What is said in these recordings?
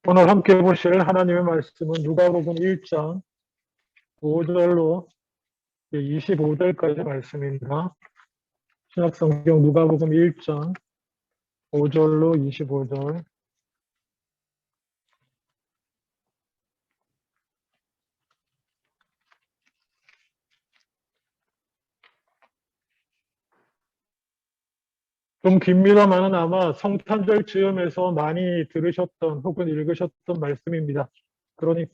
오늘 함께 보실 하나님의 말씀은 누가복음 1장 5절로 25절까지 말씀입니다. 신약성경 누가복음 1장 5절로 25절. 좀 깁니다만은 아마 성탄절 즈음에서 많이 들으셨던 혹은 읽으셨던 말씀입니다. 그러니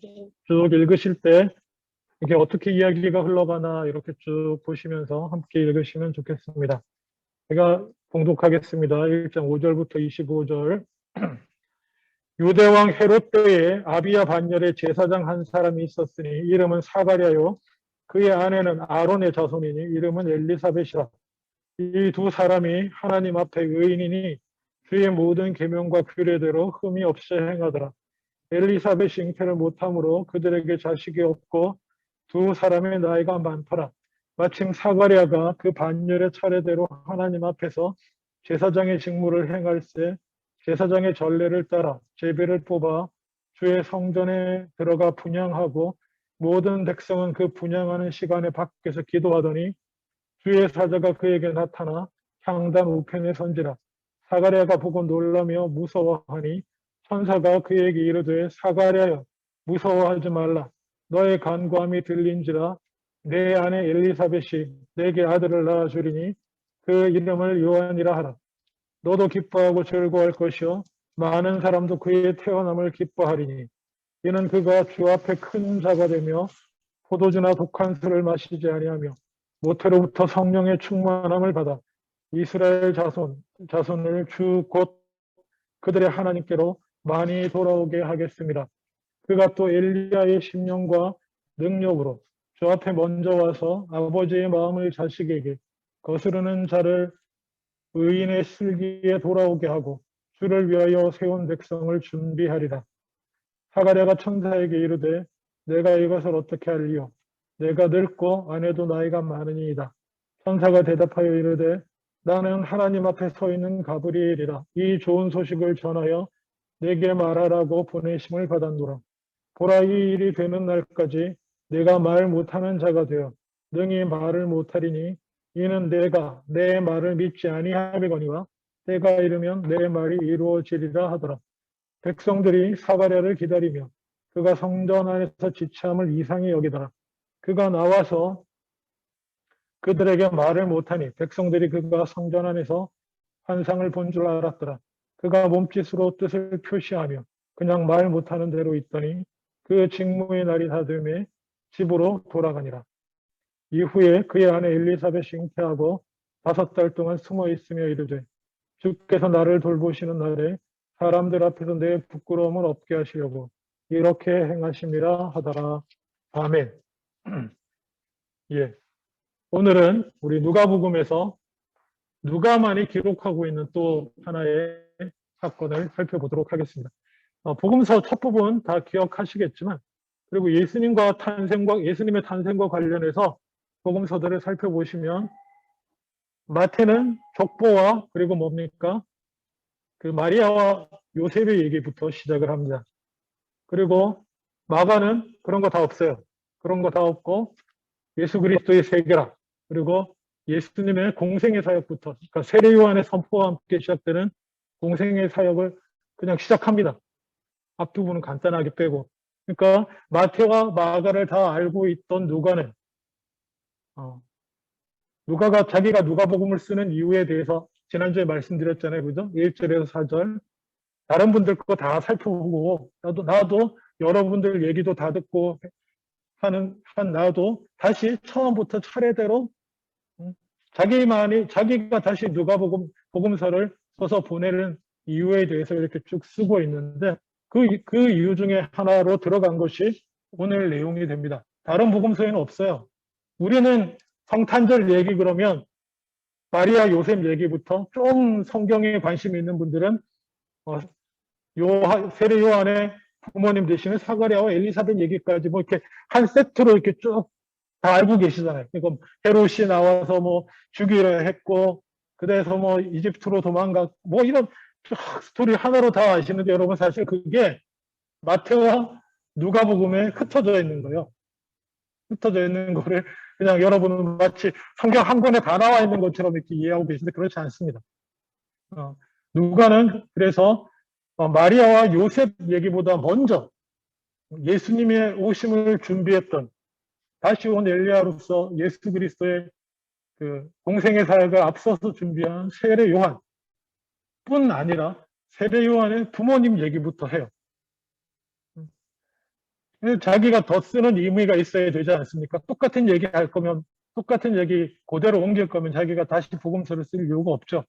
쭉 읽으실 때 이게 어떻게 이야기가 흘러가나 이렇게 쭉 보시면서 함께 읽으시면 좋겠습니다. 제가 봉독하겠습니다. 1장 5절부터 25절. 유대왕 헤롯 때에 아비야 반열에 제사장 한 사람이 있었으니 이름은 사가랴요. 그의 아내는 아론의 자손이니 이름은 엘리사벳이라. 이 두 사람이 하나님 앞에 의인이니 주의 모든 계명과 규례대로 흠이 없이 행하더라. 엘리사벳이 잉태를 못함으로 그들에게 자식이 없고 두 사람의 나이가 많더라. 마침 사가랴가 그 반열의 차례대로 하나님 앞에서 제사장의 직무를 행할세 제사장의 전례를 따라 제비를 뽑아 주의 성전에 들어가 분향하고 모든 백성은 그 분향하는 시간에 밖에서 기도하더니 주의 사자가 그에게 나타나 향단 우편에 선지라. 사가랴가 보고 놀라며 무서워하니 천사가 그에게 이르되 사가랴여 무서워하지 말라. 너의 간구함이 들린지라. 내 아내 엘리사벳이 내게 아들을 낳아주리니 그 이름을 요한이라 하라. 너도 기뻐하고 즐거워할 것이요 많은 사람도 그의 태어남을 기뻐하리니 이는 그가 주 앞에 큰 자가 되며 포도주나 독한 술을 마시지 아니하며 모태로부터 성령의 충만함을 받아 이스라엘 자손을 주 곧 그들의 하나님께로 많이 돌아오게 하겠습니다. 그가 또 엘리야의 심령과 능력으로 주 앞에 먼저 와서 아버지의 마음을 자식에게 거스르는 자를 의인의 슬기에 돌아오게 하고 주를 위하여 세운 백성을 준비하리라. 사가랴가 천사에게 이르되 내가 이것을 어떻게 알리요? 내가 늙고 아내도 나이가 많으니이다. 천사가 대답하여 이르되 나는 하나님 앞에 서 있는 가브리엘이라. 이 좋은 소식을 전하여 내게 말하라고 보내심을 받았노라. 보라, 이 일이 되는 날까지 내가 말 못하는 자가 되어 능히 말을 못하리니 이는 내가 내 말을 믿지 아니함이거니와 때가 이르면 내 말이 이루어지리라 하더라. 백성들이 사가랴를 기다리며 그가 성전 안에서 지참을 이상히 여기더라. 그가 나와서 그들에게 말을 못하니 백성들이 그가 성전 안에서 환상을 본 줄 알았더라. 그가 몸짓으로 뜻을 표시하며 그냥 말 못하는 대로 있더니 그 직무의 날이 다 되매 집으로 돌아가니라. 이후에 그의 아내 엘리사벳이 잉태하고 5달 동안 숨어 있으며 이르되 주께서 나를 돌보시는 날에 사람들 앞에서 내 부끄러움을 없게 하시려고 이렇게 행하심이라 하더라. 아멘. 예. 오늘은 우리 누가복음에서 누가만이 기록하고 있는 또 하나의 사건을 살펴보도록 하겠습니다. 복음서 첫 부분 다 기억하시겠지만, 그리고 예수님의 탄생과 관련해서 복음서들을 살펴보시면, 마태는 족보와 그리고 뭡니까? 그 마리아와 요셉의 얘기부터 시작을 합니다. 그리고 마가는 그런 거 다 없어요. 그런 거 다 없고, 예수 그리스도의 세계라. 그리고 예수님의 공생의 사역부터, 그러니까 세례 요한의 선포와 함께 시작되는 공생의 사역을 그냥 시작합니다. 앞부분은 간단하게 빼고. 그러니까 마태와 마가를 다 알고 있던 누가는 누가가 자기가 누가복음을 쓰는 이유에 대해서 지난주에 말씀드렸잖아요. 그죠? 1절에서 4절. 다른 분들 거 다 살펴보고 나도 여러분들 얘기도 다 듣고 나도 다시 처음부터 차례대로 자기가 다시 복음서를 써서 보내는 이유에 대해서 이렇게 쭉 쓰고 있는데 그 이유 중에 하나로 들어간 것이 오늘 내용이 됩니다. 다른 복음서에는 없어요. 우리는 성탄절 얘기 그러면 마리아 요셉 얘기부터 좀 성경에 관심이 있는 분들은 세례 요한의 부모님 되시는 사가랴와 엘리사벳 얘기까지 뭐 이렇게 한 세트로 이렇게 쭉 다 알고 계시잖아요. 그러니까 헤롯이 나와서 뭐 죽이려 했고, 그래서 뭐 이집트로 도망가, 뭐 이런 스토리 하나로 다 아시는데 여러분 사실 그게 마태와 누가복음에 흩어져 있는 거예요. 흩어져 있는 거를 그냥 여러분은 마치 성경 한 권에 다 나와 있는 것처럼 이렇게 이해하고 계신데 그렇지 않습니다. 누가는 그래서 마리아와 요셉 얘기보다 먼저 예수님의 오심을 준비했던 다시 온 엘리야로서 예수 그리스도의 그 공생의 사역을 앞서서 준비한 세례 요한뿐 아니라 세례 요한의 부모님 얘기부터 해요. 자기가 더 쓰는 의미가 있어야 되지 않습니까? 똑같은 얘기 할 거면 똑같은 얘기 그대로 옮길 거면 자기가 다시 복음서를 쓸 이유가 없죠.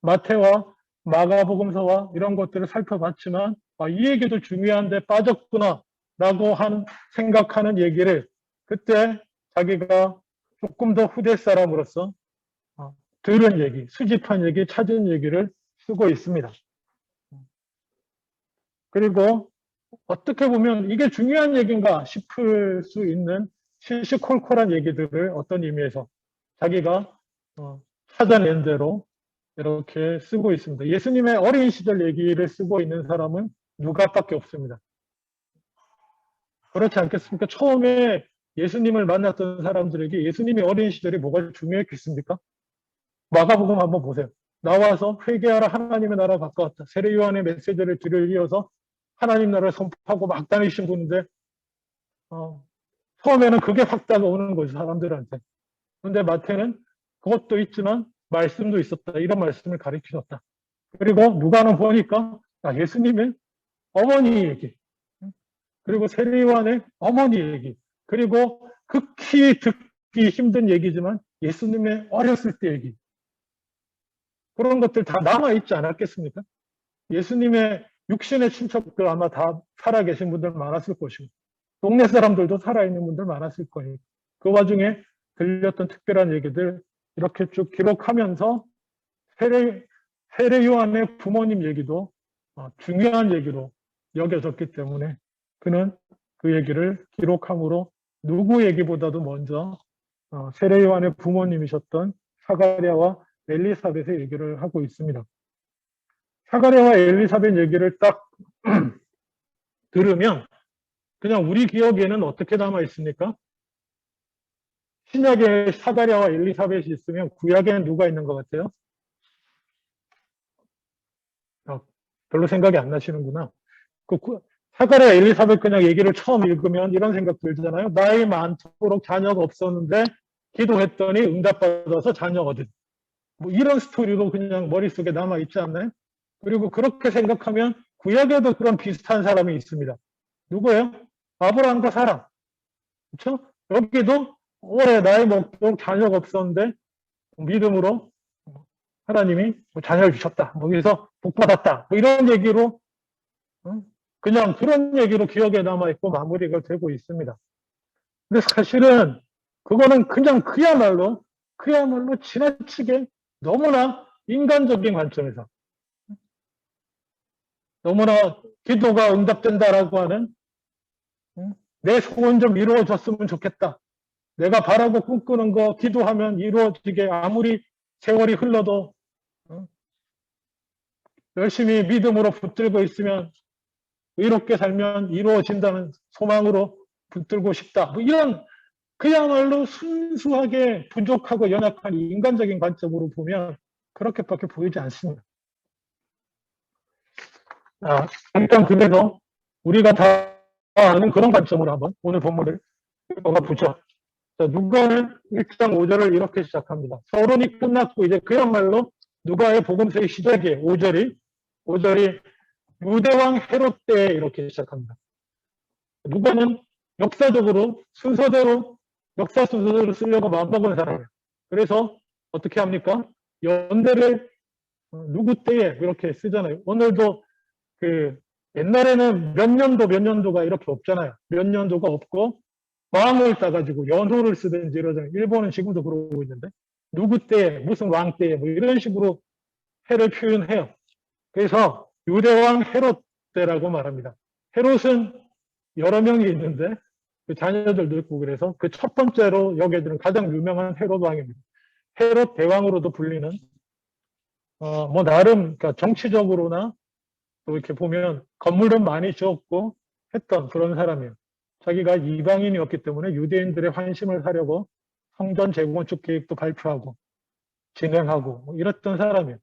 마태와 마가복음서와 이런 것들을 살펴봤지만 이 얘기도 중요한데 빠졌구나 라고 생각하는 얘기를 그때 자기가 조금 더 후대 사람으로서 들은 얘기, 수집한 얘기, 찾은 얘기를 쓰고 있습니다. 그리고 어떻게 보면 이게 중요한 얘기인가 싶을 수 있는 시시콜콜한 얘기들을 어떤 의미에서 자기가 찾아낸 대로 이렇게 쓰고 있습니다. 예수님의 어린 시절 얘기를 쓰고 있는 사람은 누가밖에 없습니다. 그렇지 않겠습니까? 처음에 예수님을 만났던 사람들에게 예수님의 어린 시절이 뭐가 중요했겠습니까? 마가복음 한번 보세요. 나와서 회개하라 하나님의 나라 가까웠다. 세례 요한의 메시지를 들을 이어서 하나님 나라를 선포하고 막 다니신 분인데 처음에는 그게 확 다가오는 거죠. 사람들한테. 그런데 마태는 그것도 있지만 말씀도 있었다. 이런 말씀을 가르치셨다. 그리고 누가는 보니까 예수님의 어머니 얘기, 그리고 세례 요한의 어머니 얘기, 그리고 극히 듣기 힘든 얘기지만 예수님의 어렸을 때 얘기, 그런 것들 다 남아있지 않았겠습니까? 예수님의 육신의 친척들 아마 다 살아계신 분들 많았을 것이고 동네 사람들도 살아있는 분들 많았을 거예요. 그 와중에 들렸던 특별한 얘기들 이렇게 쭉 기록하면서 세례 요한의 부모님 얘기도 중요한 얘기로 여겨졌기 때문에 그는 그 얘기를 기록함으로 누구 얘기보다도 먼저 세례 요한의 부모님이셨던 사가랴와 엘리사벳의 얘기를 하고 있습니다. 사가랴와 엘리사벳 얘기를 딱 들으면 그냥 우리 기억에는 어떻게 남아 있습니까? 신약에 사가랴와 엘리사벳이 있으면 구약에는 누가 있는 것 같아요? 별로 생각이 안 나시는구나. 사가랴 엘리사벳 그냥 얘기를 처음 읽으면 이런 생각 들잖아요. 나이 많도록 자녀가 없었는데 기도했더니 응답받아서 자녀 얻은. 뭐 이런 스토리로 그냥 머릿속에 남아 있지 않나요? 그리고 그렇게 생각하면 구약에도 그런 비슷한 사람이 있습니다. 누구예요? 아브라함과 사라. 그렇죠? 여기도 오래 나이 먹도록 자녀가 없었는데 믿음으로 하나님이 자녀를 주셨다. 뭐 그래서 복 받았다. 뭐 이런 얘기로 그냥 그런 얘기로 기억에 남아있고 마무리가 되고 있습니다. 근데 사실은 그거는 그냥 그야말로 지나치게 너무나 인간적인 관점에서 너무나 기도가 응답된다라고 하는 내 소원 좀 이루어졌으면 좋겠다. 내가 바라고 꿈꾸는 거 기도하면 이루어지게 아무리 세월이 흘러도 열심히 믿음으로 붙들고 있으면 의롭게 살면 이루어진다는 소망으로 붙들고 싶다. 뭐 이런 그야말로 순수하게 부족하고 연약한 인간적인 관점으로 보면 그렇게밖에 보이지 않습니다. 일단 그래서 우리가 다 아는 그런 관점으로 한번 오늘 본문을 읽어가 보죠. 자, 누가는 1장 5절을 이렇게 시작합니다. 서론이 끝났고 이제 그야말로 누가의 복음서의 시작이에요. 5절이 유대왕 헤롯 때 이렇게 시작합니다. 누가는 역사적으로 순서대로 역사 순서대로 쓰려고 마음먹은 사람이에요. 그래서 어떻게 합니까? 연대를 누구 때에 이렇게 쓰잖아요. 오늘도 그 옛날에는 몇 년도가 이렇게 없잖아요. 몇 년도가 없고 왕을 따가지고 연호를 쓰든지 이러잖아요. 일본은 지금도 그러고 있는데 누구 때에 무슨 왕 때에 뭐 이런 식으로 해를 표현해요. 그래서 유대왕 헤롯 때라고 말합니다. 헤롯은 여러 명이 있는데 그 자녀들도 있고 그래서 그 첫 번째로 여겨지는 가장 유명한 헤롯 왕입니다. 헤롯 대왕으로도 불리는 뭐 나름 그러니까 정치적으로나 또 이렇게 보면 건물은 많이 지었고 했던 그런 사람이에요. 자기가 이방인이었기 때문에 유대인들의 환심을 사려고 성전 재건축 계획도 발표하고 진행하고 뭐 이랬던 사람이에요.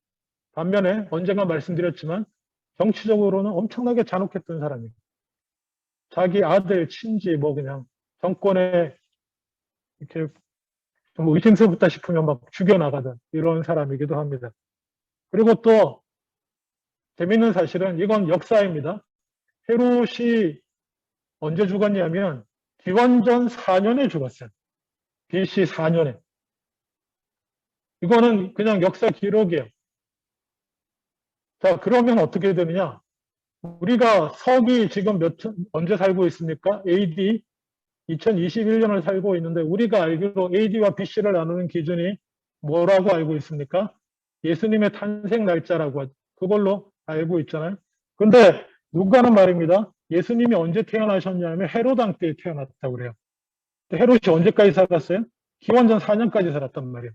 반면에 언젠가 말씀드렸지만 정치적으로는 엄청나게 잔혹했던 사람이에요. 자기 아들, 친지 뭐 그냥 정권에 이렇게 좀 의심스럽다 싶으면 막 죽여나가던 이런 사람이기도 합니다. 그리고 또 재밌는 사실은 이건 역사입니다. 헤롯이 언제 죽었냐면 기원전 4년에 죽었어요. BC 4년에. 이거는 그냥 역사 기록이에요. 자, 그러면 어떻게 되느냐? 우리가 서기 지금 언제 살고 있습니까? AD 2021년을 살고 있는데 우리가 알기로 AD와 BC를 나누는 기준이 뭐라고 알고 있습니까? 예수님의 탄생 날짜라고 하죠. 그걸로 알고 있잖아요. 근데 누가 하는 말입니다. 예수님이 언제 태어나셨냐면 헤롯 왕 때 태어났다고 그래요. 헤롯이 언제까지 살았어요? 기원전 4년까지 살았단 말이에요.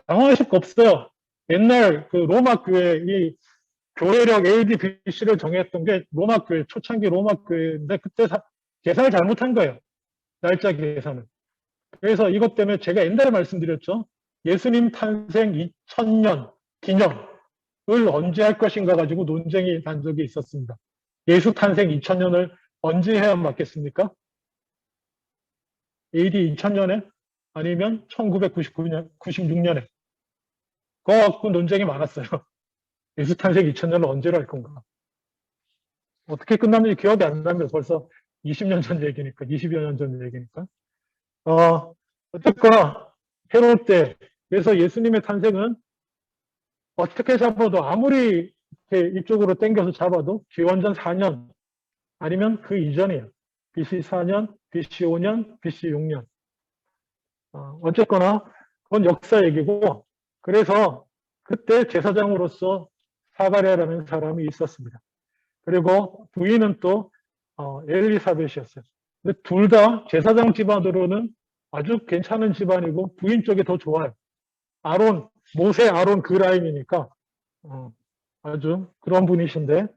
당황하실 거 없어요. 옛날 그 로마 교회 이 교회력 AD, BC를 정했던 게 로마 교회, 초창기 로마 교회인데 그때 계산을 잘못한 거예요. 날짜 계산을. 그래서 이것 때문에 제가 옛날에 말씀드렸죠. 예수님 탄생 2000년 기념을 언제 할 것인가 가지고 논쟁이 난 적이 있었습니다. 예수 탄생 2000년을 언제 해야 맞겠습니까? AD 2000년에 아니면 1999년, 96년에. 그거 갖고 논쟁이 많았어요. 예수 탄생 2000년을 언제로 할 건가. 어떻게 끝났는지 기억이 안 납니다. 벌써 20년 전 얘기니까, 20여 년 전 얘기니까. 어쨌거나, 헤롯 때, 그래서 예수님의 탄생은 어떻게 잡아도 아무리 이렇게 이쪽으로 당겨서 잡아도 기원전 4년 아니면 그 이전이에요. BC 4년, BC 5년, BC 6년. 어쨌거나 그건 역사 얘기고 그래서 그때 제사장으로서 사가랴라는 사람이 있었습니다. 그리고 부인은 또 엘리사벳이었어요. 근데 둘 다 제사장 집안으로는 아주 괜찮은 집안이고 부인 쪽이 더 좋아요. 아론, 모세 아론 그 라인이니까 아주 그런 분이신데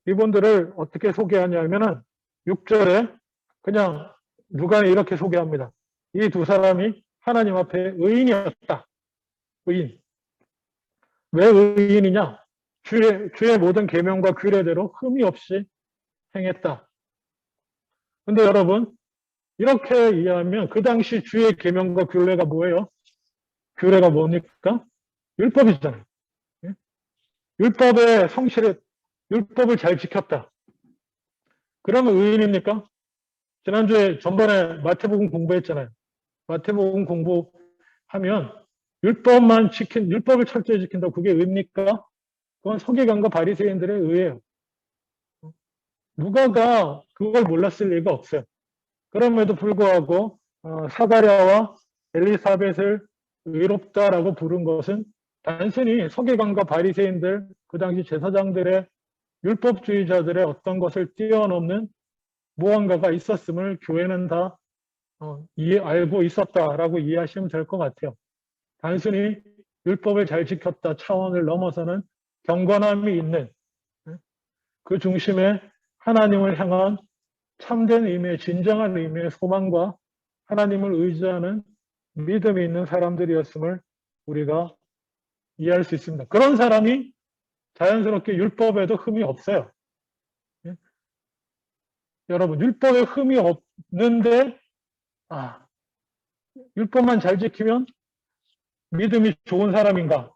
이분들을 어떻게 소개하냐면은 6절에 그냥 누가 이렇게 소개합니다. 이 두 사람이 하나님 앞에 의인이었다. 의인. 왜 의인이냐? 주의 모든 계명과 규례대로 흠이 없이 행했다. 근데 여러분 이렇게 이해하면 그 당시 주의 계명과 규례가 뭐예요? 규례가 뭡니까? 율법이잖아요. 율법의 성실에 율법을 잘 지켰다. 그러면 의인입니까? 지난주에 전번에 마태복음 공부했잖아요. 마태복음 공부하면 율법을 철저히 지킨다. 그게 의입니까? 그건 서기관과 바리새인들의 의예요. 누가가 그걸 몰랐을 리가 없어요. 그럼에도 불구하고 사가랴와 엘리사벳을 의롭다라고 부른 것은 단순히 서기관과 바리새인들 그 당시 제사장들의 율법주의자들의 어떤 것을 뛰어넘는 무언가가 있었음을 교회는 다 알고 있었다라고 이해하시면 될 것 같아요. 단순히 율법을 잘 지켰다 차원을 넘어서는 경건함이 있는 그 중심에 하나님을 향한 참된 의미의 진정한 의미의 소망과 하나님을 의지하는 믿음이 있는 사람들이었음을 우리가 이해할 수 있습니다. 그런 사람이 자연스럽게 율법에도 흠이 없어요. 여러분 율법에 흠이 없는데 율법만 잘 지키면 믿음이 좋은 사람인가?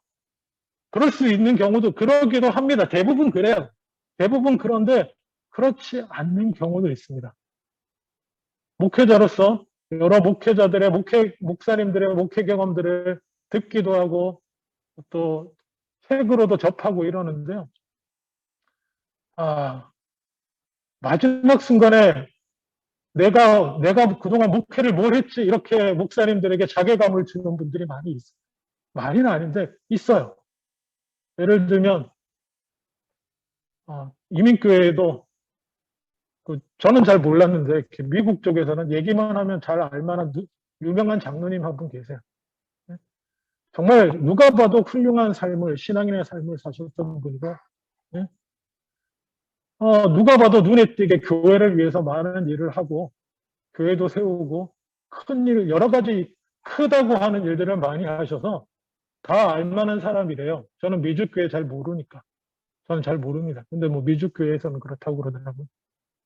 그럴 수 있는 경우도 그러기도 합니다. 대부분 그래요. 대부분 그런데 그렇지 않는 경우도 있습니다. 목회자로서 여러 목회자들의 목사님들의 목회 경험들을 듣기도 하고 또 책으로도 접하고 이러는데요. 마지막 순간에 내가 그동안 목회를 뭘 했지 이렇게 목사님들에게 자괴감을 주는 분들이 많이 있어요. 많이는 아닌데 있어요. 예를 들면 이민교회에도 저는 잘 몰랐는데 미국 쪽에서는 얘기만 하면 잘 알만한 유명한 장로님 한 분 계세요. 정말 누가 봐도 훌륭한 삶을 신앙인의 삶을 사셨던 분이고 누가 봐도 눈에 띄게 교회를 위해서 많은 일을 하고 교회도 세우고 큰 일, 여러 가지 크다고 하는 일들을 많이 하셔서 다 알만한 사람이래요. 저는 미주교회 잘 모르니까. 저는 잘 모릅니다. 근데 뭐 미주교회에서는 그렇다고 그러더라고요.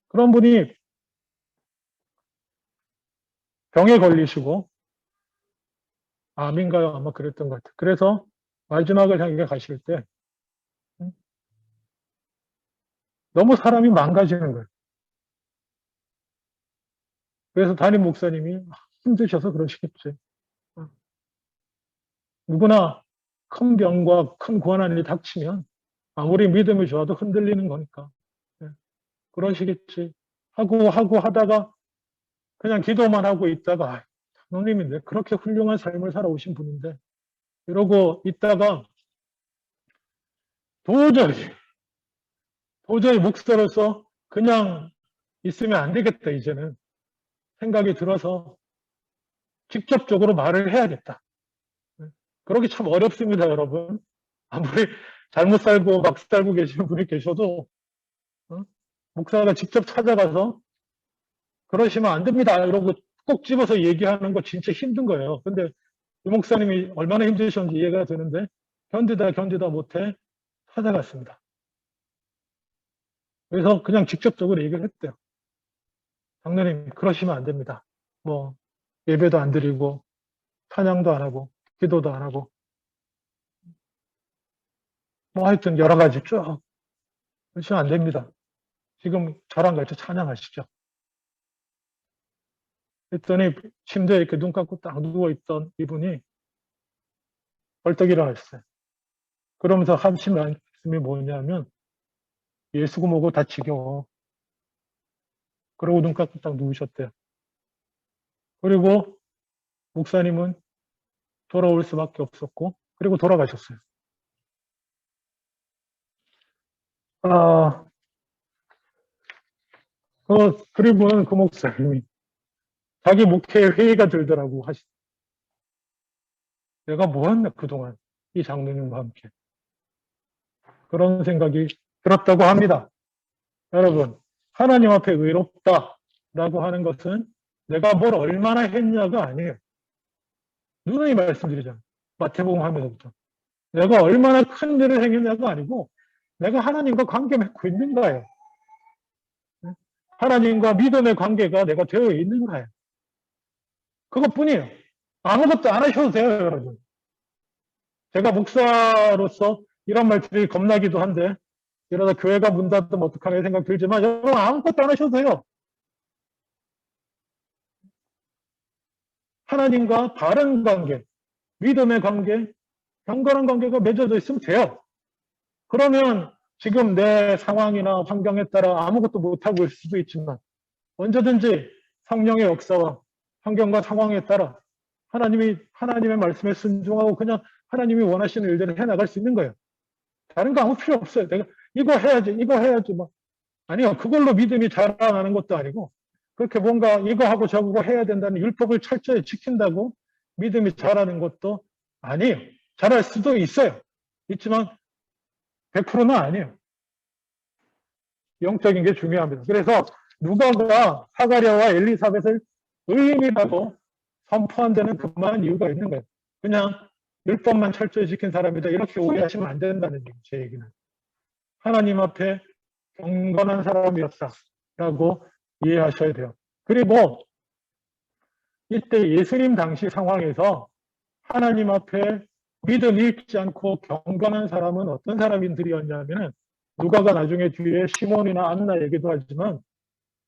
그런 분이 병에 걸리시고 암인가요? 아마 그랬던 것 같아요. 그래서 마지막을 향해 가실 때 너무 사람이 망가지는 거예요. 그래서 담임 목사님이 힘드셔서 그러시겠지. 누구나 큰 병과 큰 고난이 닥치면 아무리 믿음이 좋아도 흔들리는 거니까. 예, 그러시겠지. 하고 하다가 그냥 기도만 하고 있다가 장로님인데 그렇게 훌륭한 삶을 살아오신 분인데 이러고 있다가 도저히 목사로서 그냥 있으면 안 되겠다 이제는 생각이 들어서 직접적으로 말을 해야겠다. 그러기 참 어렵습니다, 여러분. 아무리 잘못 살고 막 살고 계시는 분이 계셔도 목사가 직접 찾아가서 그러시면 안 됩니다. 이러고 꼭 집어서 얘기하는 거 진짜 힘든 거예요. 근데 이 목사님이 얼마나 힘드셨는지 이해가 되는데 견디다 못해 찾아갔습니다. 그래서 그냥 직접적으로 얘기를 했대요. 장로님 그러시면 안 됩니다. 뭐 예배도 안 드리고 찬양도 안 하고 기도도 안 하고 뭐 하여튼 여러 가지 쭉 그러시면 안 됩니다. 지금 저랑 같이 찬양하시죠. 했더니 침대에 이렇게 눈 감고 딱 누워있던 이분이 벌떡 일어나셨어요. 그러면서 하신 말씀이 뭐냐면 예수고 뭐고 다 지겨워. 그러고 눈 감고 딱 누우셨대요. 그리고 목사님은 돌아올 수밖에 없었고 그리고 돌아가셨어요. 아, 그리고는 그 목사님이 자기 목회에 회의가 들더라고 하시. 내가 뭐 했나 그동안 이 장로님과 함께 그런 생각이 들었다고 합니다. 여러분 하나님 앞에 의롭다라고 하는 것은 내가 뭘 얼마나 했냐가 아니에요. 누누이 말씀드리잖아요. 마태복음 하면서부터 내가 얼마나 큰 일을 행했냐가 아니고 내가 하나님과 관계 맺고 있는가요? 하나님과 믿음의 관계가 내가 되어 있는가요? 그것뿐이에요. 아무것도 안 하셔도 돼요, 여러분. 제가 목사로서 이런 말들이 겁나기도 한데 이러다 교회가 문 닫으면 어떡하나 생각 들지만 여러분 아무것도 안 하셔도 돼요. 하나님과 바른 관계, 믿음의 관계, 경건한 관계가 맺어져 있으면 돼요. 그러면 지금 내 상황이나 환경에 따라 아무것도 못하고 있을 수도 있지만 언제든지 성령의 역사와 환경과 상황에 따라 하나님의 말씀에 순종하고 그냥 하나님이 원하시는 일들을 해나갈 수 있는 거예요. 다른 거 아무 필요 없어요. 내가 이거 해야지 뭐. 아니요. 그걸로 믿음이 자라나는 것도 아니고 그렇게 뭔가 이거 하고 저거 해야 된다는 율법을 철저히 지킨다고 믿음이 자라는 것도 아니에요. 자랄 수도 있어요. 있지만 100%는 아니에요. 영적인 게 중요합니다. 그래서 누가가 사가랴와 엘리사벳을 의인이라고 선포한 데는 그만한 이유가 있는 거예요. 그냥 율법만 철저히 지킨 사람이다. 이렇게 오해하시면 안 된다는 얘기예요. 제 얘기는. 하나님 앞에 경건한 사람이었다라고 이해하셔야 돼요. 그리고 이때 예수님 당시 상황에서 하나님 앞에 믿음이 있지 않고 경건한 사람은 어떤 사람들이었냐면은 누가가 나중에 뒤에 시몬이나 안나 얘기도 하지만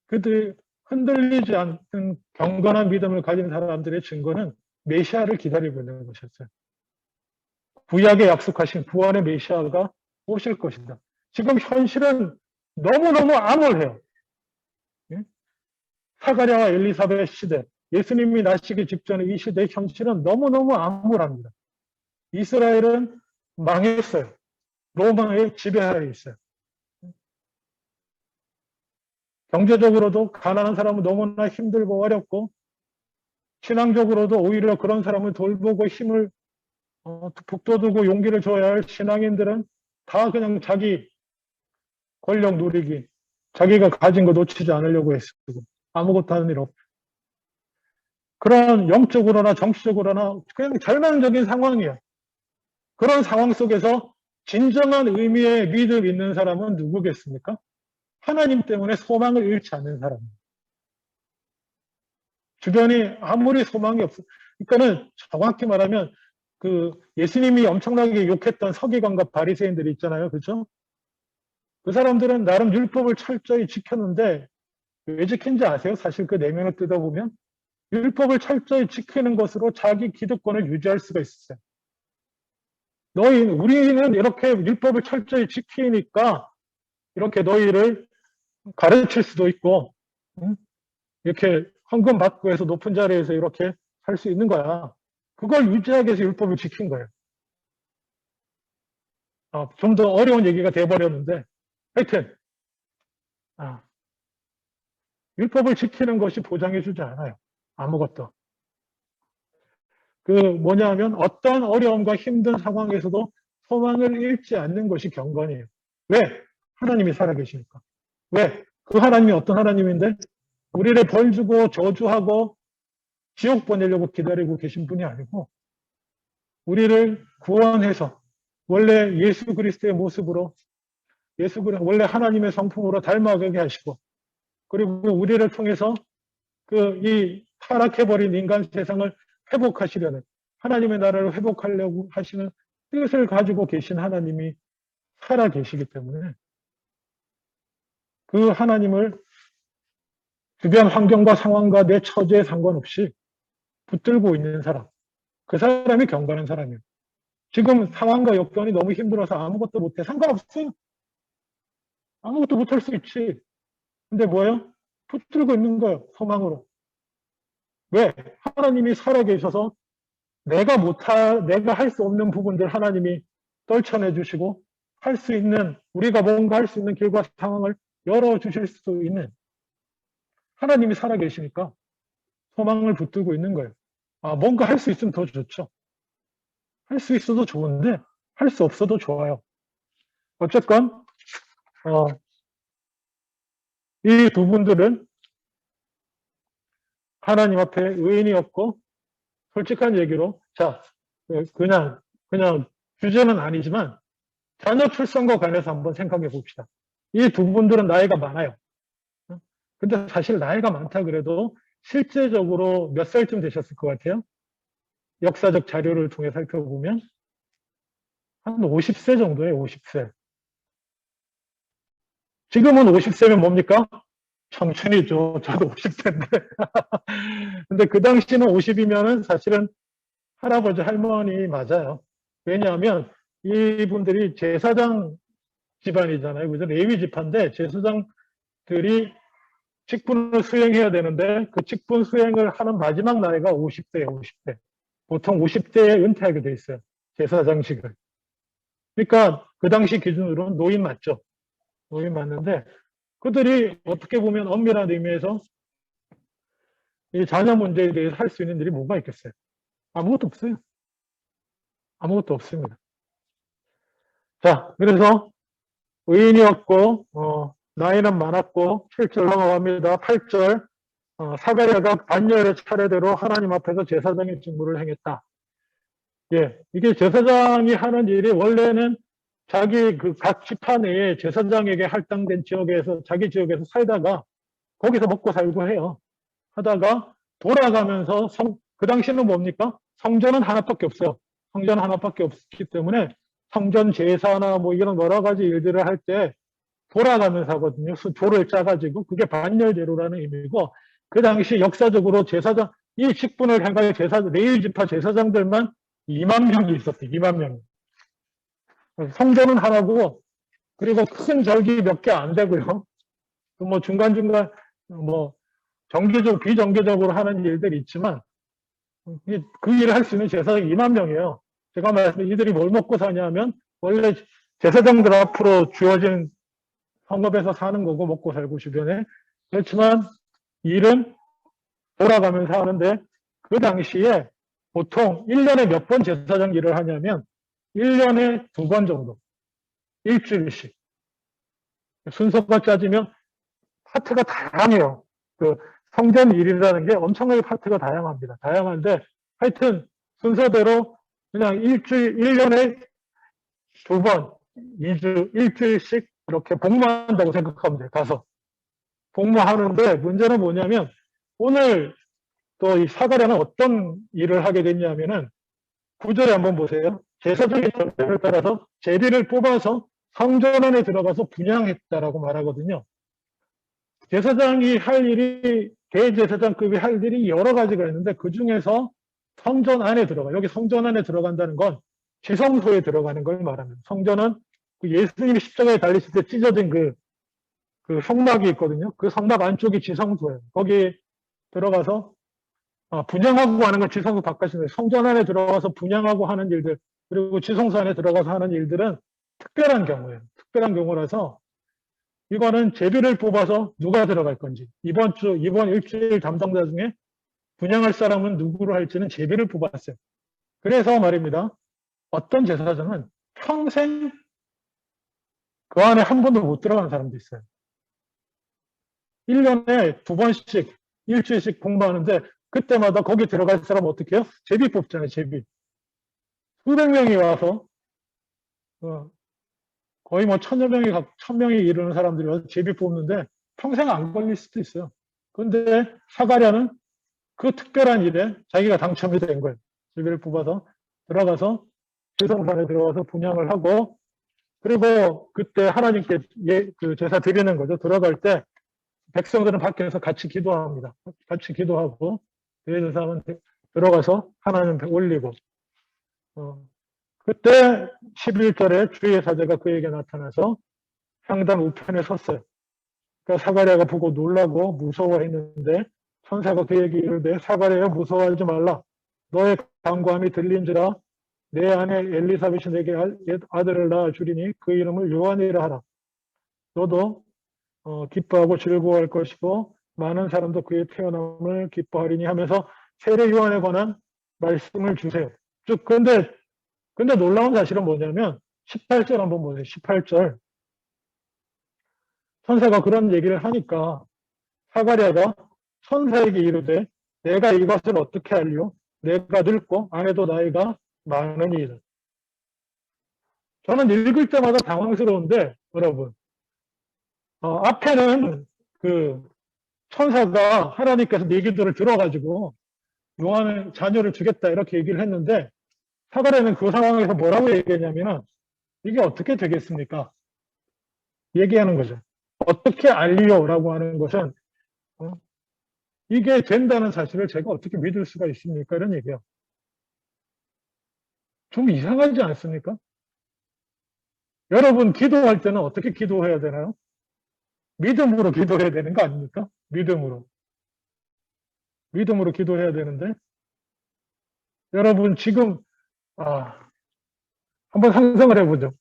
그들 흔들리지 않는 경건한 믿음을 가진 사람들의 증거는 메시아를 기다리고 있는 것이었어요. 구약에 약속하신 구원의 메시아가 오실 것이다. 지금 현실은 너무너무 암울해요. 사가랴와 엘리사벳 시대, 예수님이 나시기 직전의 이 시대의 현실은 너무너무 암울합니다. 이스라엘은 망했어요. 로마의 지배하에 있어요. 경제적으로도 가난한 사람은 너무나 힘들고 어렵고 신앙적으로도 오히려 그런 사람을 돌보고 힘을 북돋우고 용기를 줘야 할 신앙인들은 다 그냥 자기 권력 누리기, 자기가 가진 거 놓치지 않으려고 애쓰고 아무것도 하는 일 없고 그런 영적으로나 정치적으로나 그냥 절망적인 상황이에요. 그런 상황 속에서 진정한 의미의 믿음 있는 사람은 누구겠습니까? 하나님 때문에 소망을 잃지 않는 사람. 주변이 아무리 소망이 없어. 그러니까는 정확히 말하면 그 예수님이 엄청나게 욕했던 서기관과 바리새인들이 있잖아요. 그렇죠? 그 사람들은 나름 율법을 철저히 지켰는데 왜 지킨지 아세요? 사실 그 내면을 뜯어보면 율법을 철저히 지키는 것으로 자기 기득권을 유지할 수가 있었어요. 우리는 이렇게 율법을 철저히 지키니까 이렇게 너희를 가르칠 수도 있고, 이렇게 헌금 받고 해서 높은 자리에서 이렇게 살 수 있는 거야. 그걸 유지하기 위해서 율법을 지킨 거예요. 좀 더 어려운 얘기가 돼버렸는데, 하여튼, 율법을 지키는 것이 보장해주지 않아요. 아무것도. 그 뭐냐 하면 어떤 어려움과 힘든 상황에서도 소망을 잃지 않는 것이 경건이에요. 왜? 하나님이 살아계시니까. 왜? 그 하나님이 어떤 하나님인데? 우리를 벌 주고 저주하고 지옥 보내려고 기다리고 계신 분이 아니고 우리를 구원해서 원래 예수 그리스도의 모습으로 원래 하나님의 성품으로 닮아가게 하시고 그리고 우리를 통해서 이 타락해버린 인간 세상을 회복하시려는 하나님의 나라를 회복하려고 하시는 뜻을 가지고 계신 하나님이 살아 계시기 때문에 그 하나님을 주변 환경과 상황과 내 처지에 상관없이 붙들고 있는 사람, 그 사람이 경건한 사람이에요. 지금 상황과 여건이 너무 힘들어서 아무것도 못해. 상관없어요. 아무것도 못할 수 있지. 근데 뭐예요? 붙들고 있는 거예요. 소망으로. 왜? 하나님이 살아계셔서 내가 할 수 없는 부분들 하나님이 떨쳐내 주시고 할 수 있는, 우리가 뭔가 할 수 있는 길과 상황을 열어주실 수 있는 하나님이 살아계시니까 소망을 붙들고 있는 거예요. 뭔가 할 수 있으면 더 좋죠. 할 수 있어도 좋은데 할 수 없어도 좋아요. 어쨌건 이 두 분들은 하나님 앞에 의인이었고 솔직한 얘기로 그냥 주제는 아니지만 자녀 출산과 관해서 한번 생각해 봅시다. 이 두 분들은 나이가 많아요. 근데 사실 나이가 많다 그래도 실제적으로 몇 살쯤 되셨을 것 같아요? 역사적 자료를 통해 살펴보면 한 50세 정도예요. 50세. 지금은 50세면 뭡니까? 청춘이죠. 저도 50세인데. 근데 그 당시는 50이면은 사실은 할아버지, 할머니 맞아요. 왜냐하면 이분들이 제사장 집안이잖아요. 그죠? 레위 지파인데 제사장들이 직분을 수행해야 되는데 그 직분 수행을 하는 마지막 나이가 50세예요. 50세. 보통 50세에 은퇴하게 돼 있어요. 제사장직을. 그러니까 그 당시 기준으로는 노인 맞죠. 노인 맞는데 그들이 어떻게 보면 엄밀한 의미에서 이 자녀 문제에 대해서 할 수 있는 일이 뭐가 있겠어요? 아무것도 없어요. 아무것도 없습니다. 자, 그래서 의인이었고 나이는 많았고 7절 넘어갑니다. 8절 사가랴가 반열의 차례대로 하나님 앞에서 제사장의 직무를 행했다. 예, 이게 제사장이 하는 일이 원래는 자기 그 각 지파 내에 제사장에게 할당된 지역에서 자기 지역에서 살다가 거기서 먹고 살고 해요. 하다가 돌아가면서 그 당시는 뭡니까? 성전은 하나밖에 없어요. 성전 하나밖에 없기 때문에 성전 제사나 뭐 이런 여러 가지 일들을 할 때 돌아가면서 하거든요. 조를 짜가지고 그게 반열제로라는 의미고 그 당시 역사적으로 제사장 이 직분을 행할 레위 지파 제사장들만 2만 명이 있었어요. 2만 명. 성전은 하나고 그리고 큰 절기 몇 개 안 되고요. 뭐 중간중간 뭐 정기적 비정기적으로 하는 일들이 있지만 그 일을 할 수 있는 제사장이 2만 명이에요. 제가 말씀드린 이들이 뭘 먹고 사냐면 원래 제사장들 앞으로 주어진 성읍에서 사는 거고 먹고 살고 주변에 그렇지만 일은 돌아가면서 하는데 그 당시에 보통 1년에 몇 번 제사장 일을 하냐면 1년에 2번 정도 일주일씩 순서가 짜지면 파트가 다양해요. 그 성전 일이라는 게 엄청나게 파트가 다양합니다. 다양한데 하여튼 순서대로 그냥 일주일, 1년에 2번, 2주, 일주일씩 이렇게 복무한다고 생각하면 돼요. 가서. 복무하는데 문제는 뭐냐면 오늘 또 이 사가랴는 어떤 일을 하게 됐냐면은 9절에 한번 보세요. 제사장의 절대를 따라서 제비를 뽑아서 성전 안에 들어가서 분향했다라고 말하거든요. 제사장이 할 일이 대제사장급이 할 일이 여러 가지가 있는데 그 중에서 성전 안에 들어가. 여기 성전 안에 들어간다는 건 지성소에 들어가는 걸 말합니다. 성전은 그 예수님이 십자가에 달리실 때 찢어진 그 성막이 있거든요. 그 성막 안쪽이 지성소예요. 거기 들어가서 분향하고 하는 건 지성소 바깥인데 성전 안에 들어가서 분향하고 하는 일들 그리고 지성소 안에 들어가서 하는 일들은 특별한 경우예요. 특별한 경우라서 이거는 제비를 뽑아서 누가 들어갈 건지 이번 일주일 담당자 중에 분양할 사람은 누구로 할지는 제비를 뽑았어요. 그래서 말입니다. 어떤 제사장은 평생 그 안에 한 번도 못 들어가는 사람도 있어요. 1년에 2번씩 일주일씩 공부하는데 그때마다 거기 들어갈 사람은 어떻게 해요? 제비 뽑잖아요. 제비. 수백 명이 와서 거의 뭐 1000명이 이르는 사람들이 와서 제비 뽑는데 평생 안 걸릴 수도 있어요. 그런데 사가랴는 그 특별한 일에 자기가 당첨이 된 거예요. 제비를 뽑아서 들어가서 제성산에 들어가서 분향을 하고 그리고 그때 하나님께 그 제사 드리는 거죠. 들어갈 때 백성들은 밖에서 같이 기도합니다. 같이 기도하고 대제사장은 들어가서 하나님 올리고 그때 11절에 주의 사자가 그에게 나타나서 향단 우편에 섰어요. 그러니까 사가랴가 보고 놀라고 무서워했는데 천사가 그에게 이르되 사가랴여 무서워하지 말라. 너의 간구함이 들린지라 내 아내 엘리사벳이 내게 아들을 낳아 주리니 그 이름을 요한이라 하라. 너도 기뻐하고 즐거워할 것이고 많은 사람도 그의 태어남을 기뻐하리니 하면서 세례 요한에 관한 말씀을 주세요. 쭉 근데 놀라운 사실은 뭐냐면 18절 한번 보세요. 18절. 천사가 그런 얘기를 하니까 사가랴가 천사에게 이르되 내가 이것을 어떻게 알리오? 내가 늙고 아내도 나이가 많으니이다. 저는 읽을 때마다 당황스러운데 여러분 앞에는 그 천사가 하나님께서 네 기도를 들어가지고 요한의 자녀를 주겠다 이렇게 얘기를 했는데 사가랴는 그 상황에서 뭐라고 얘기했냐면 이게 어떻게 되겠습니까? 얘기하는 거죠. 어떻게 알리오라고 하는 것은 이게 된다는 사실을 제가 어떻게 믿을 수가 있습니까? 이런 얘기예요. 좀 이상하지 않습니까? 여러분 기도할 때는 어떻게 기도해야 되나요? 믿음으로 기도해야 되는 거 아닙니까? 믿음으로 기도해야 되는데 여러분 지금 한번 상상을 해보죠.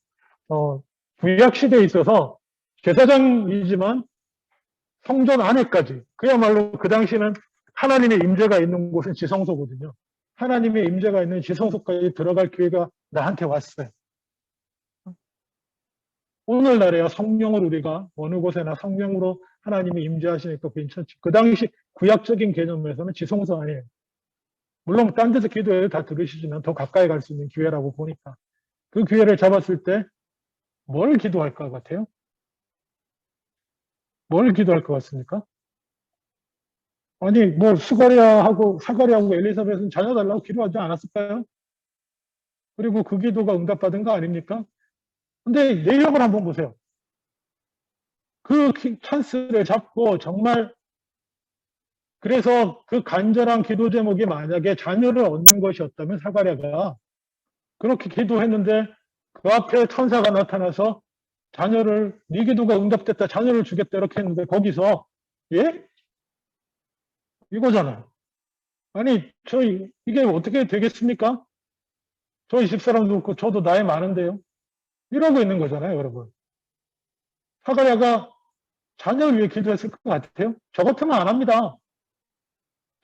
구약 시대에 있어서 제사장이지만 성전 안에까지 그야말로 그 당시는 하나님의 임재가 있는 곳은 지성소거든요. 하나님의 임재가 있는 지성소까지 들어갈 기회가 나한테 왔어요. 오늘날에야 성령을 우리가 어느 곳에나 성령으로 하나님이 임재하시니까 괜찮지. 그 당시 구약적인 개념에서는 지성소 아니에요. 물론 딴 데서 기도해도 다 들으시지만 더 가까이 갈 수 있는 기회라고 보니까 그 기회를 잡았을 때 뭘 기도할 것 같아요? 뭘 기도할 것 같습니까? 아니 뭐 사가랴하고 엘리사벳은 자녀 달라고 기도하지 않았을까요? 그리고 그 기도가 응답받은 거 아닙니까? 근데 내용을 한번 보세요. 그 찬스를 잡고 정말 그래서 그 간절한 기도 제목이 만약에 자녀를 얻는 것이었다면 사가랴가 그렇게 기도했는데 그 앞에 천사가 나타나서 네 기도가 응답됐다 자녀를 주겠다 이렇게 했는데 거기서 예? 이거잖아요. 아니 이게 어떻게 되겠습니까? 저희 집사람도 그렇고 저도 나이 많은데요. 이러고 있는 거잖아요, 여러분. 사가랴가 자녀를 위해 기도했을 것 같아요? 저 같으면 안 합니다.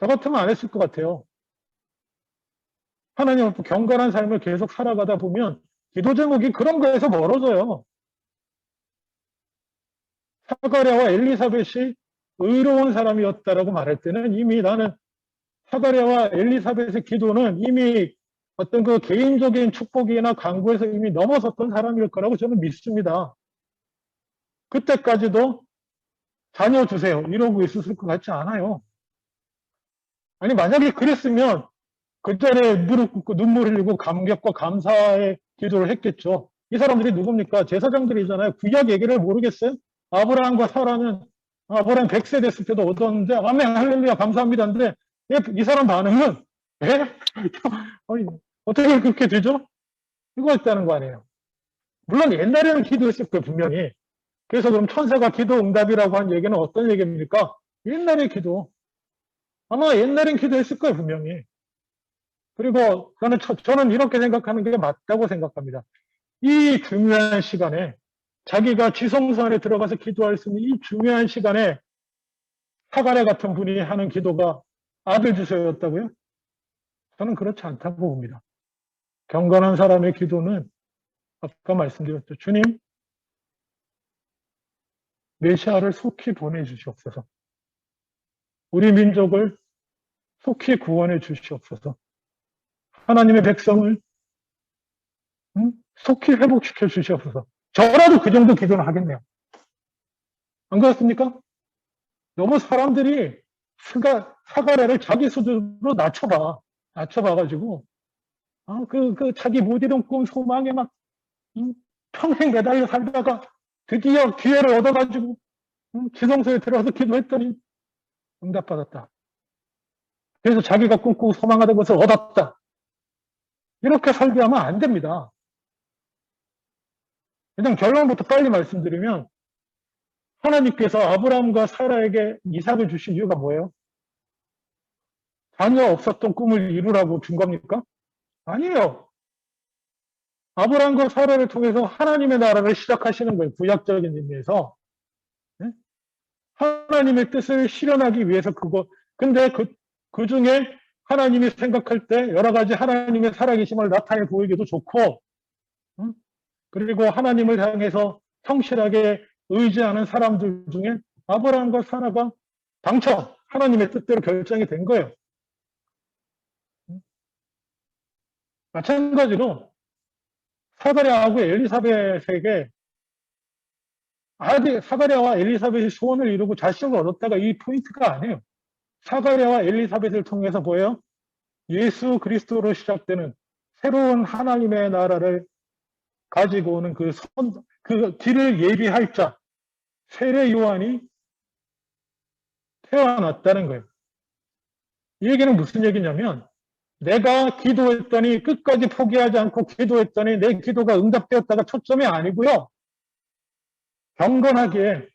저 같으면 안 했을 것 같아요. 하나님 앞에 경건한 삶을 계속 살아가다 보면 기도 제목이 그런 거에서 멀어져요. 사가랴와 엘리사벳이 의로운 사람이었다라고 말할 때는 이미 나는 사가랴와 엘리사벳의 기도는 이미 어떤 그 개인적인 축복이나 간구에서 이미 넘어섰던 사람일 거라고 저는 믿습니다. 그때까지도 자녀 주세요 이러고 있었을 것 같지 않아요. 아니 만약에 그랬으면 그 전에 무릎 꿇고 눈물 흘리고 감격과 감사의 기도를 했겠죠. 이 사람들이 누굽니까? 제사장들이잖아요. 구약 얘기를 모르겠어요? 아브라함과 사라는 아브라함 100세 됐을 때도 얻었는데 아멘 할렐루야 감사합니다인데 이 사람 반응은 에? 아니, 어떻게 그렇게 되죠? 이거였다는 거 아니에요. 물론 옛날에는 기도했을 거예요 분명히. 그래서 그럼 천사가 기도 응답이라고 한 얘기는 어떤 얘기입니까? 옛날의 기도. 아마 옛날엔 기도했을 거예요 분명히. 그리고 저는 이렇게 생각하는 게 맞다고 생각합니다. 이 중요한 시간에 자기가 지성소 안에 들어가서 기도할 수 있는 이 중요한 시간에 사가랴 같은 분이 하는 기도가 아들 주셔였다고요? 저는 그렇지 않다고 봅니다. 경건한 사람의 기도는 아까 말씀드렸죠. 주님, 메시아를 속히 보내주시옵소서. 우리 민족을 속히 구원해 주시옵소서. 하나님의 백성을 속히 회복시켜 주시옵소서. 저라도 그 정도 기도는 하겠네요. 안 그렇습니까? 너무 사람들이 사가랴를 자기 수준으로 낮춰봐가지고, 자기 못 이룬 꿈 소망에 막, 평생 매달려 살다가 드디어 기회를 얻어가지고, 지성소에 들어가서 기도했더니 응답받았다. 그래서 자기가 꿈꾸고 소망하던 것을 얻었다. 이렇게 살게 하면 안 됩니다. 일단 결론부터 빨리 말씀드리면, 하나님께서 아브라함과 사라에게 이삭을 주신 이유가 뭐예요? 자녀 없었던 꿈을 이루라고 준 겁니까? 아니에요. 아브라함과 사라를 통해서 하나님의 나라를 시작하시는 거예요. 구약적인 의미에서. 하나님의 뜻을 실현하기 위해서 근데 그 중에 하나님이 생각할 때 여러 가지 하나님의 살아계심을 나타내 보이기도 좋고, 그리고 하나님을 향해서 성실하게 의지하는 사람들 중에 아브라함과 사라가 당첨, 하나님의 뜻대로 결정이 된 거예요. 마찬가지로 사가랴하고 엘리사벳에게 사가랴와 엘리사벳이 소원을 이루고 자식을 얻었다가 이 포인트가 아니에요. 사가랴와 엘리사벳을 통해서 보여요. 예수 그리스도로 시작되는 새로운 하나님의 나라를 가지고 오는 그 길을 예비할 자, 세례 요한이 태어났다는 거예요. 이 얘기는 무슨 얘기냐면, 내가 기도했더니 끝까지 포기하지 않고 기도했더니 내 기도가 응답되었다가 초점이 아니고요. 경건하게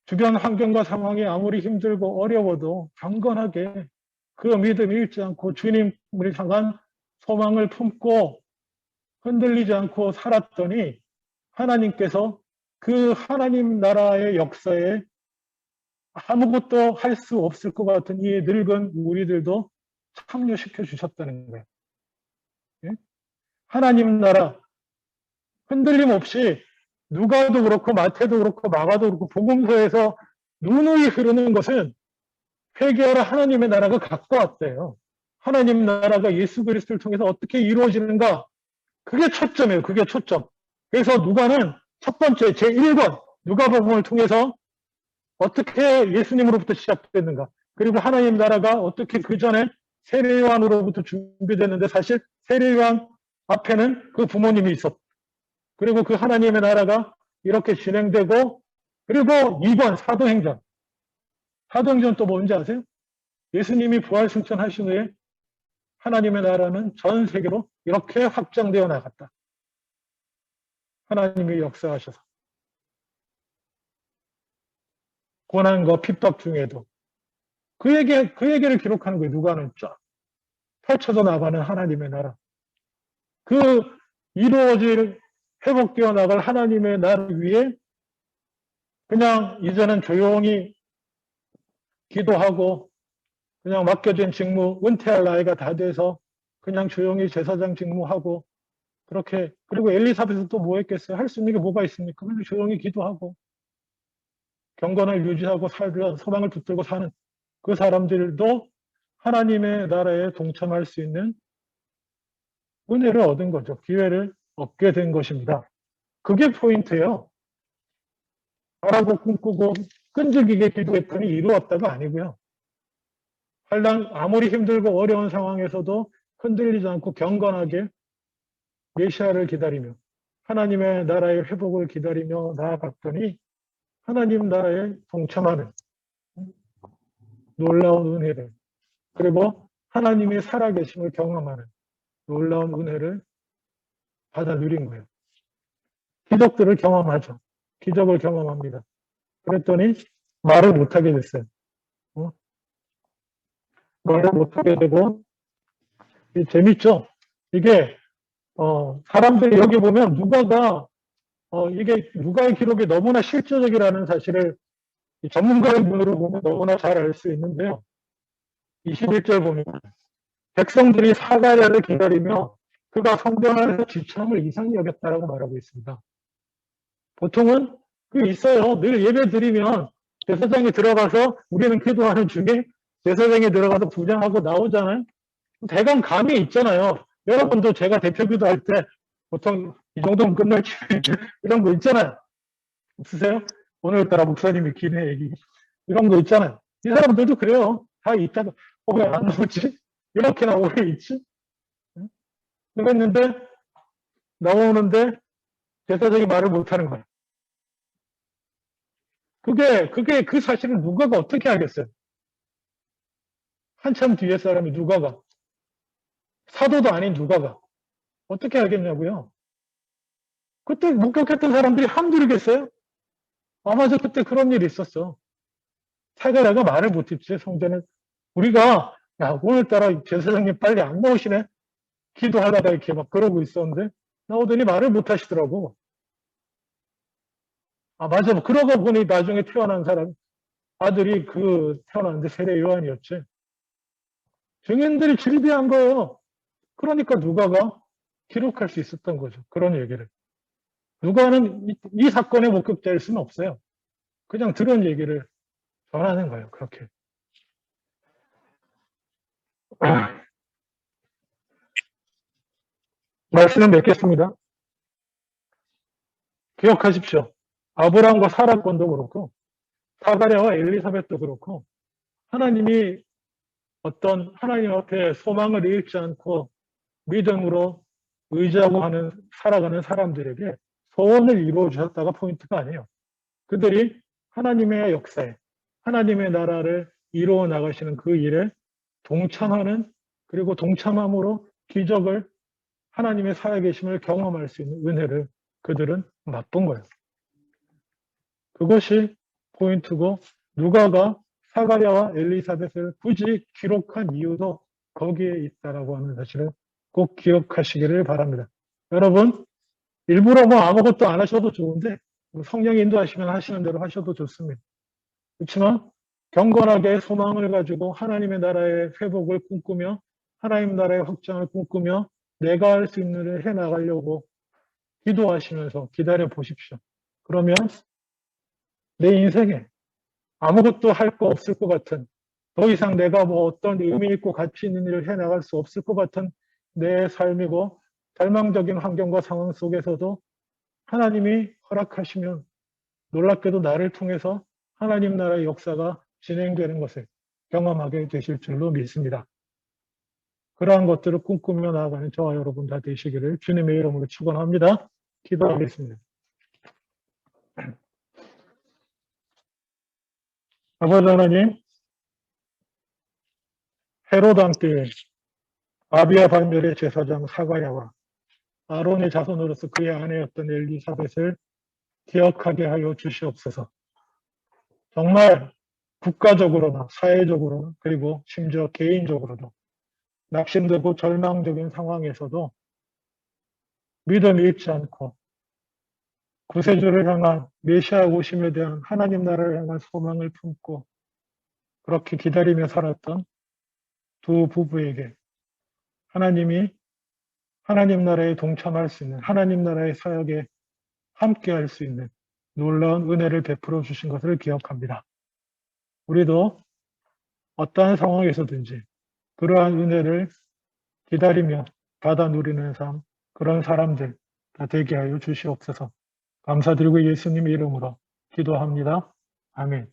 주변 환경과 상황이 아무리 힘들고 어려워도 경건하게 그 믿음을 잃지 않고 주님을 향한 소망을 품고 흔들리지 않고 살았더니 하나님께서 그 하나님 나라의 역사에 아무것도 할 수 없을 것 같은 이 늙은 우리들도 참여시켜 주셨다는 거예요. 하나님 나라 흔들림 없이 누가도 그렇고 마태도 그렇고 마가도 그렇고 복음서에서 누누이 흐르는 것은 회개하라 하나님의 나라가 가까웠대요. 하나님 나라가 예수 그리스도를 통해서 어떻게 이루어지는가, 그게 초점이에요. 그게 초점. 그래서 누가는 첫 번째 제1권 누가복음을 통해서 어떻게 예수님으로부터 시작됐는가, 그리고 하나님 나라가 어떻게 그 전에 세례요한으로부터 준비됐는데 사실 세례요한 앞에는 그 부모님이 있었고, 그리고 그 하나님의 나라가 이렇게 진행되고, 그리고 2번 사도행전. 사도행전 또 뭔지 아세요? 예수님이 부활 승천하신 후에 하나님의 나라는 전 세계로 이렇게 확장되어 나갔다. 하나님이 역사하셔서. 고난과 핍박 중에도 그 얘기를 기록하는 거예요. 누가는 쫙 펼쳐져 나가는 하나님의 나라. 그 이루어질 회복되어 나갈 하나님의 나라를 위해 그냥 이제는 조용히 기도하고 그냥 맡겨진 직무, 은퇴할 나이가 다 돼서 그냥 조용히 제사장 직무하고 그렇게, 그리고 엘리사벳은 또 뭐 했겠어요? 할 수 있는 게 뭐가 있습니까? 그냥 조용히 기도하고 경건을 유지하고 살면 소망을 붙들고 사는 그 사람들도 하나님의 나라에 동참할 수 있는 은혜를 얻은 거죠. 기회를 얻게 된 것입니다. 그게 포인트예요. 바라고 꿈꾸고 끈질기게 기도했더니 이루었다가 아니고요. 한랑 아무리 힘들고 어려운 상황에서도 흔들리지 않고 경건하게 메시아를 기다리며 하나님의 나라의 회복을 기다리며 나아갔더니 하나님 나라에 동참하는 놀라운 은혜를, 그리고 하나님의 살아계심을 경험하는 놀라운 은혜를 받아 누린 거예요. 기적들을 경험하죠. 기적을 경험합니다. 그랬더니 말을 못하게 됐어요. 말을 못하게 되고, 재밌죠? 이게 사람들이 여기 보면 이게 누가의 기록이 너무나 실제적이라는 사실을 전문가의 눈으로 보면 너무나 잘 알 수 있는데요. 21절 보면 백성들이 사가랴를 기다리며 그가 성전 안에서 지참을 이상히 여겼다라고 말하고 있습니다. 보통은 그 있어요. 늘 예배 드리면 제사장에 들어가서 우리는 기도하는 중에 제사장에 들어가서 부장하고 나오잖아요. 대강 감이 있잖아요. 여러분도 제가 대표 기도할 때 보통 이 정도면 끝날지 이런 거 있잖아요. 없으세요? 오늘따라 목사님이 기네 얘기 이런 거 있잖아요. 이 사람들도 그래요. 다 있다가 왜 안 나오지? 이렇게나 오래 있지? 그랬는데 나오는데 제사장이 말을 못하는 거예요. 그게 그 사실을 누가가 어떻게 알겠어요? 한참 뒤에 사람이 누가가 사도도 아닌 누가가 어떻게 알겠냐고요? 그때 목격했던 사람들이 한둘이겠어요? 맞아, 그때 그런 일이 있었어. 사가랴가 말을 못했지, 성전에. 우리가, 야, 오늘따라 제사장님 빨리 안 나오시네? 기도하다가 이렇게 막 그러고 있었는데, 나오더니 말을 못 하시더라고. 맞아. 그러고 보니 나중에 태어난 사람, 아들이 태어났는데 세례 요한이었지. 증인들이 질비한 거예요. 그러니까 누가가 기록할 수 있었던 거죠. 그런 얘기를. 누가는 이 사건의 목격자일 수는 없어요. 그냥 들은 얘기를 전하는 거예요. 그렇게. 말씀을 맺겠습니다. 기억하십시오. 아브라함과 사라권도 그렇고 사가랴와 엘리사벳도 그렇고 하나님이 어떤 하나님 앞에 소망을 잃지 않고 믿음으로 의지하고 살아가는 사람들에게 소원을 이루어 주셨다가 포인트가 아니에요. 그들이 하나님의 역사에 하나님의 나라를 이루어 나가시는 그 일에 동참하는, 그리고 동참함으로 기적을 하나님의 살아계심을 경험할 수 있는 은혜를 그들은 맛본 거예요. 그것이 포인트고 누가가 사가랴와 엘리사벳을 굳이 기록한 이유도 거기에 있다라고 하는 사실을 꼭 기억하시기를 바랍니다. 여러분, 일부러 아무것도 안 하셔도 좋은데 성령 인도하시면 하시는 대로 하셔도 좋습니다. 그렇지만 경건하게 소망을 가지고 하나님의 나라의 회복을 꿈꾸며 하나님 나라의 확장을 꿈꾸며 내가 할 수 있는 일을 해나가려고 기도하시면서 기다려 보십시오. 그러면 내 인생에 아무것도 할 거 없을 것 같은, 더 이상 내가 어떤 의미 있고 가치 있는 일을 해나갈 수 없을 것 같은 내 삶이고 절망적인 환경과 상황 속에서도 하나님이 허락하시면 놀랍게도 나를 통해서 하나님 나라의 역사가 진행되는 것을 경험하게 되실 줄로 믿습니다. 그러한 것들을 꿈꾸며 나아가는 저와 여러분 다 되시기를 주님의 이름으로 축원합니다. 기도하겠습니다. 아버지 하나님, 헤롯 왕때 아비야 발멸의 제사장 사가랴와 아론의 자손으로서 그의 아내였던 엘리사벳을 기억하게 하여 주시옵소서. 정말 국가적으로나 사회적으로나 그리고 심지어 개인적으로도 낙심되고 절망적인 상황에서도 믿음이 잃지 않고 구세주를 향한 메시아 오심에 대한 하나님 나라를 향한 소망을 품고 그렇게 기다리며 살았던 두 부부에게 하나님이 하나님 나라에 동참할 수 있는, 하나님 나라의 사역에 함께할 수 있는 놀라운 은혜를 베풀어 주신 것을 기억합니다. 우리도 어떠한 상황에서든지 그러한 은혜를 기다리며 받아 누리는 삶, 그런 사람들 다 되게 하여 주시옵소서. 감사드리고 예수님 이름으로 기도합니다. 아멘.